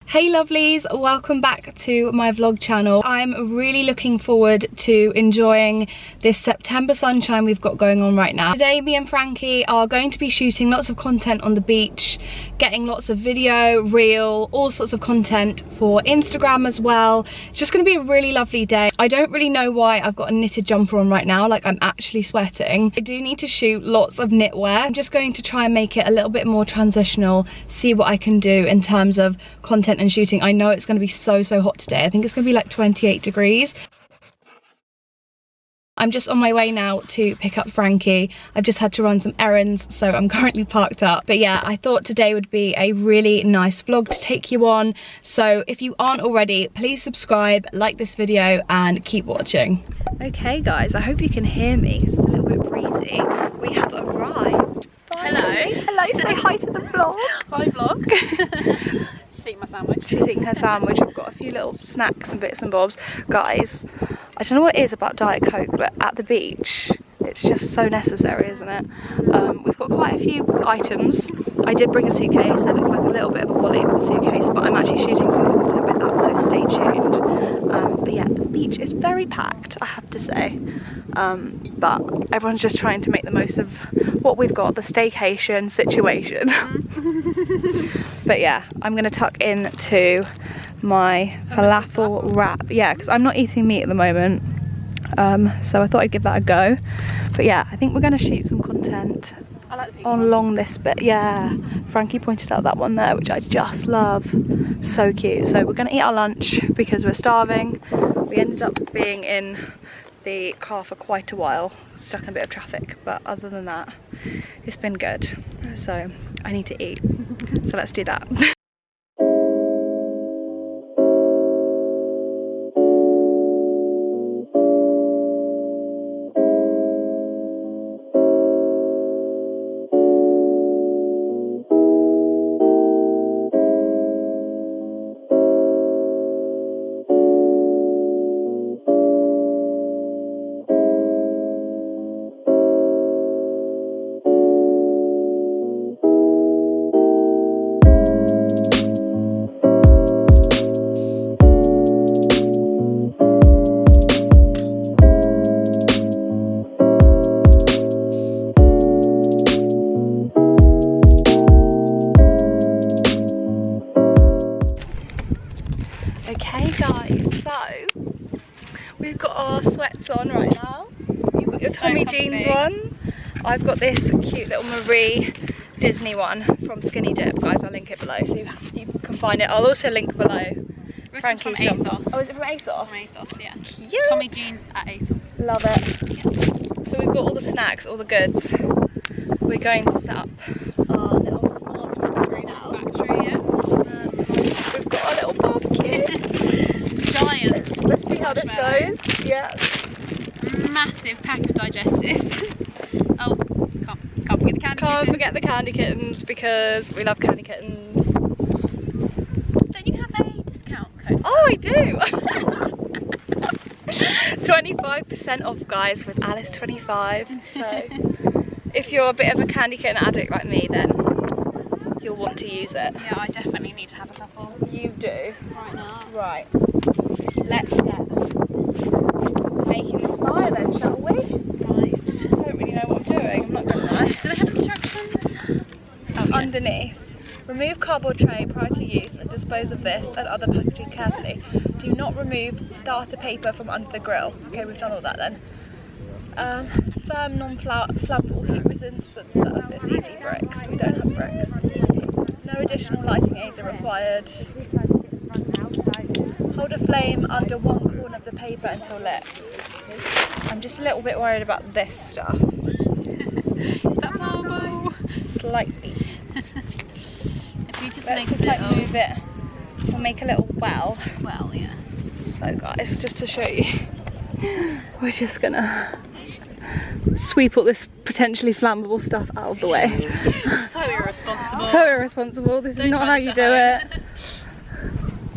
Hey lovelies, welcome back to my vlog channel. I'm really looking forward to enjoying this September sunshine we've got going on right now. Today me and Frankie are going to be shooting lots of content on the beach, getting lots of video, reel, all sorts of content for Instagram as well. It's just going to be a really lovely day. I don't really know why I've got a knitted jumper on right now, like I'm actually sweating. I do need to shoot lots of knitwear. I'm just going to try and make it a little bit more transitional, see what I can do in terms of content and shooting. I know it's going to be so hot today. I think it's going to be like 28 degrees. I'm just on my way now to pick up Frankie. I've just had to run some errands, so I'm currently parked up. But yeah, I thought today would be a really nice vlog to take you on. So if you aren't already, please subscribe, like this video, and keep watching. Okay guys, I hope you can hear me. It's a little bit breezy. We have arrived. Hello. Hello, say hi to the vlog. Hi vlog. She's eating my sandwich. She's eating her sandwich. We've got a few little snacks and bits and bobs. Guys, I don't know what it is about Diet Coke, but at the beach, it's just so necessary, isn't it? We've got quite a few items. I did bring a suitcase. I look like a little bit of a wally with a suitcase, but I'm actually shooting some content with that, so stay tuned. But yeah, the beach is very packed, I have to say. But everyone's just trying to make the most of what we've got, the staycation situation. But yeah, I'm gonna tuck into my falafel wrap. Yeah, because I'm not eating meat at the moment. So I thought I'd give that a go. But yeah, I think we're gonna shoot some content along this bit. Yeah, Frankie pointed out that one there, which I just love. So cute. So we're gonna eat our lunch because we're starving. We ended up being in the car for quite a while, stuck in a bit of traffic, but other than that, it's been good. So I need to eat. So let's do that. Okay guys, so we've got our sweats on right now. You've got your Tommy jeans on. I've got this cute little Marie Disney one from Skinny Dip. Guys, I'll link it below so you can find it. I'll also link below Frankie's jumper. Oh, is it from ASOS? From ASOS, yeah. Cute. Tommy jeans at ASOS. Love it. Yeah. So we've got all the snacks, all the goods. We're going to set up our little s'mores factory now. We've got our little barbecue. Giant. Let's see how this goes. Yeah. Massive pack of digestives. Oh, can't forget the candy Can't kittens. forget the candy kittens because we love candy kittens. Don't you have a discount code? Oh, I do. 25% off, guys, with Alice25. So if you're a bit of a candy kitten addict like me, then you'll want to use it. Yeah, I definitely need to have a couple. You do. Right now. Right. Let's get making this fire then, shall we? Right. I don't really know what I'm doing, I'm not gonna lie. Do they have instructions? Oh, yes. Underneath. Remove cardboard tray prior to use and dispose of this and other packaging carefully. Do not remove starter paper from under the grill. Okay, we've done all that then. Firm non-flammable heat resistant surface, e.g. bricks. We don't have bricks. No additional lighting aids are required. Hold a flame under one corner of the paper until lit. I'm just a little bit worried about this stuff. Is that marble? Slightly. If we just Let's make just a like little... move it. We'll make a little well. Well, yes. So guys, just to show you, we're just gonna sweep all this potentially flammable stuff out of the way. So irresponsible. So irresponsible. This is Don't not try how this you at do home. it.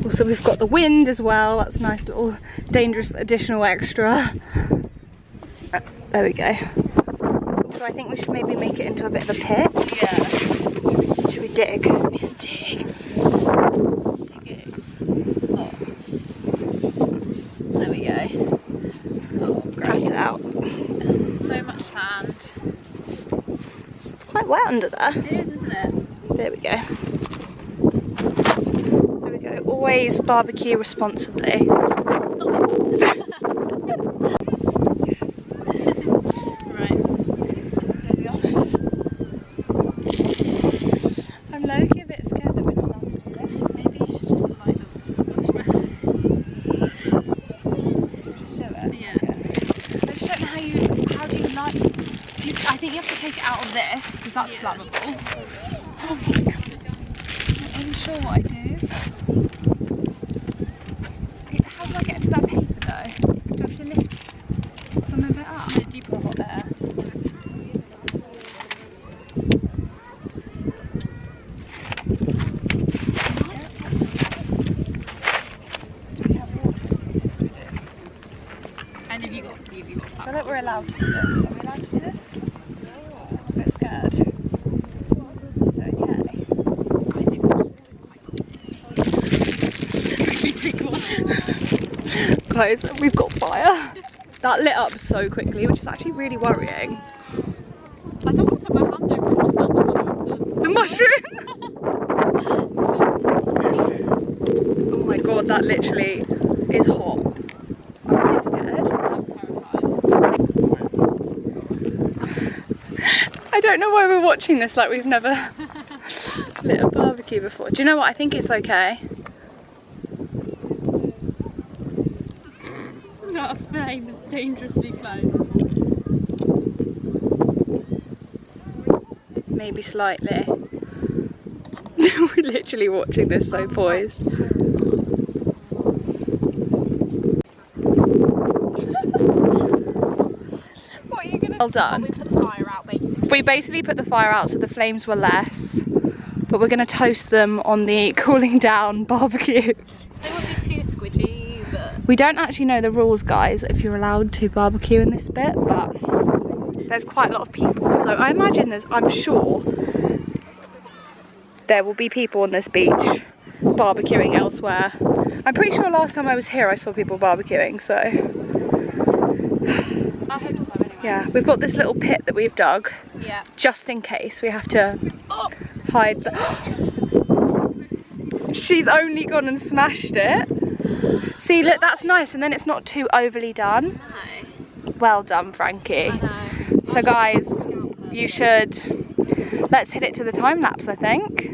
Also, we've got the wind as well. That's a nice little dangerous additional extra. There we go. So I think we should maybe make it into a bit of a pit. Yeah. Should we dig? Dig. Dig it. under there? It is, isn't it? There we go. There we go. Always barbecue responsibly. Right. To be honest. I'm low-key a bit scared that we're not allowed to do this. Maybe you should just light them. Just do it. Yeah. I just don't know how do you light. I think you have to take it out of this because that's flammable. Oh my god. I'm not really sure what I do. How do I get to that paper though? Do I have to lift some of it up? Did you put hot air? Do we have water? Yes, we do. And have you got I feel like we're allowed to do this. Are we allowed to do this? I'm a bit scared. Is it okay? I think we'll just do it quite quickly. Take one. Guys, we've got fire. That lit up so quickly, which is actually really worrying. I don't want to put my hand over it to melt The mushroom! Oh my god, that literally is hot. I'm a bit scared. I'm terrified. I don't know why we're watching this like we've never lit a barbecue before. Do you know what? I think it's okay. Not a flame is dangerously close. Maybe slightly. We're literally watching this so poised. What are you gonna do? Well done. We put the fire out basically. We basically put the fire out so the flames were less, but we're gonna toast them on the cooling down barbecue. They won't be too squidgy, but We don't actually know the rules, guys, if you're allowed to barbecue in this bit, but there's quite a lot of people, so I imagine I'm sure there will be people on this beach barbecuing elsewhere. I'm pretty sure last time I was here I saw people barbecuing, so I hope so anyway. yeah. We've got this little pit that we've dug, Yeah. just in case we have to Oh, hide the... She's only gone and smashed it. See, look, that's nice, and then it's not too overly done. no. Well done, Frankie. I know. So guys, you should, let's hit it to the time lapse, I think.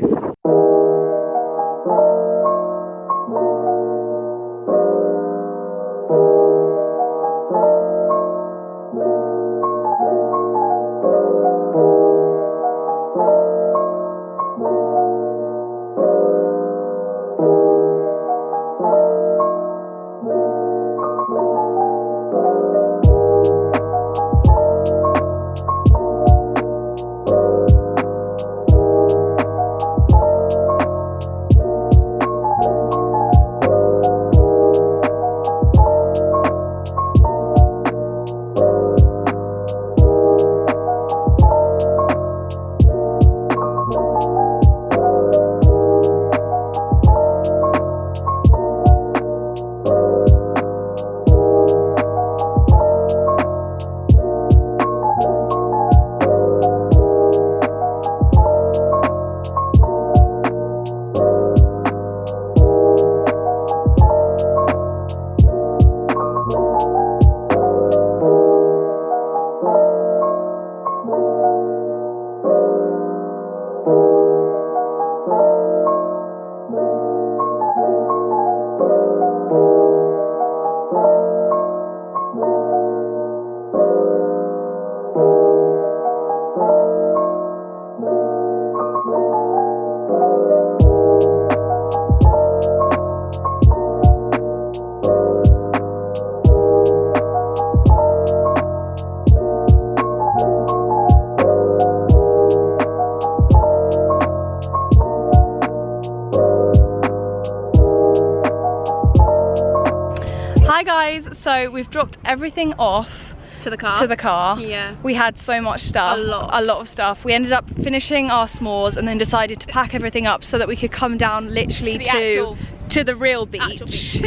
Hi guys, so we've dropped everything off To the car? to the car. Yeah. We had so much stuff, A lot of stuff. We ended up finishing our s'mores and then decided to pack everything up so that we could come down literally To the actual to the real beach. Actual beach.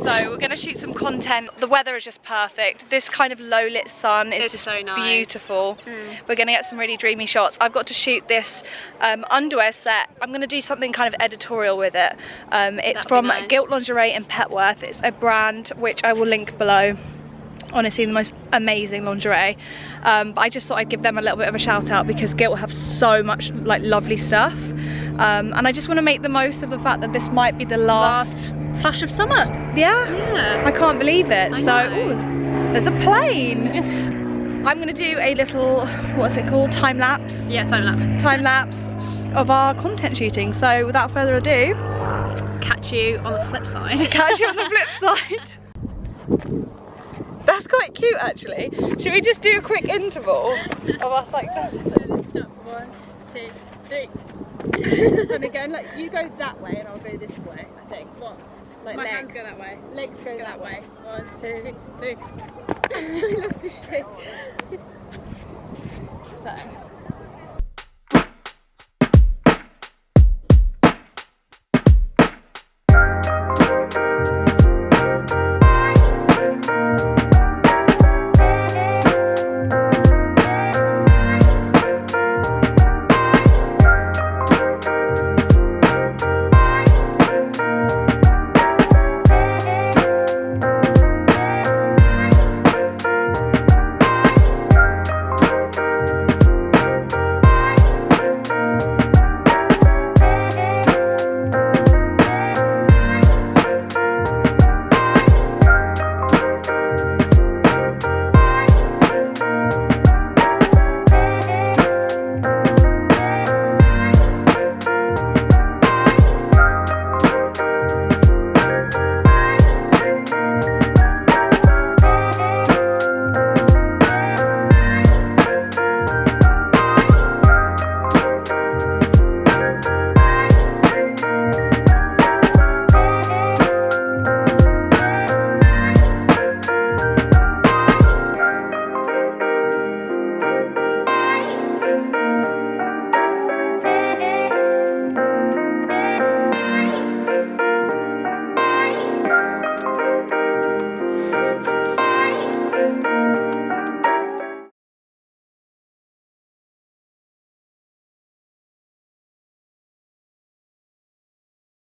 So we're going to shoot some content. The weather is just perfect. This kind of low lit sun is just so nice. Beautiful. We're going to get some really dreamy shots. I've got to shoot this underwear set. I'm going to do something kind of editorial with it. It's from nice. Gilt Lingerie in Petworth. It's a brand which I will link below. Honestly, the most amazing lingerie. But I just thought I'd give them a little bit of a shout out because Gilt have so much like lovely stuff. And I just want to make the most of the fact that this might be the last flush of summer. Yeah. I can't believe it. I So, know. ooh, there's a plane. I'm gonna do a little, what's it called? Time lapse. Yeah, time lapse. Time lapse of our content shooting. So without further ado, Catch you on the flip side. catch you on the flip side. That's quite cute actually. Should we just do a quick interval of us like that? 1, 2, 3. And again, like you go that way and I'll go this way, I think. What? Like My legs. hands go that way. Legs go that way. 1, 2, 3. I lost his shape. So.